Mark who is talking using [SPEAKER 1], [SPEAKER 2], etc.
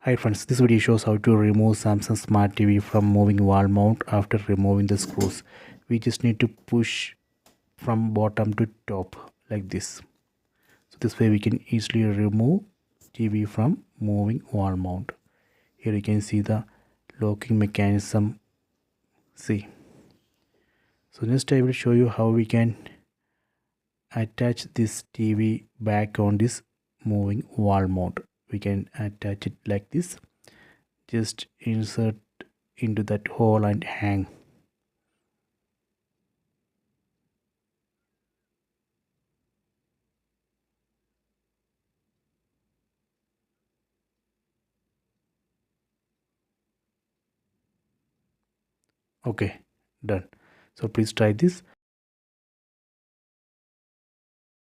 [SPEAKER 1] Hi friends, this video shows how to remove Samsung Smart TV from moving wall mount after removing the screws. We just need to push from bottom to top like this. So this way we can easily remove TV from moving wall mount. Here you can see the locking mechanism. See. So next I will show you how we can attach this TV back on this moving wall mount. We can attach it like this. Just insert into that hole and hang. Okay, done. So please try this.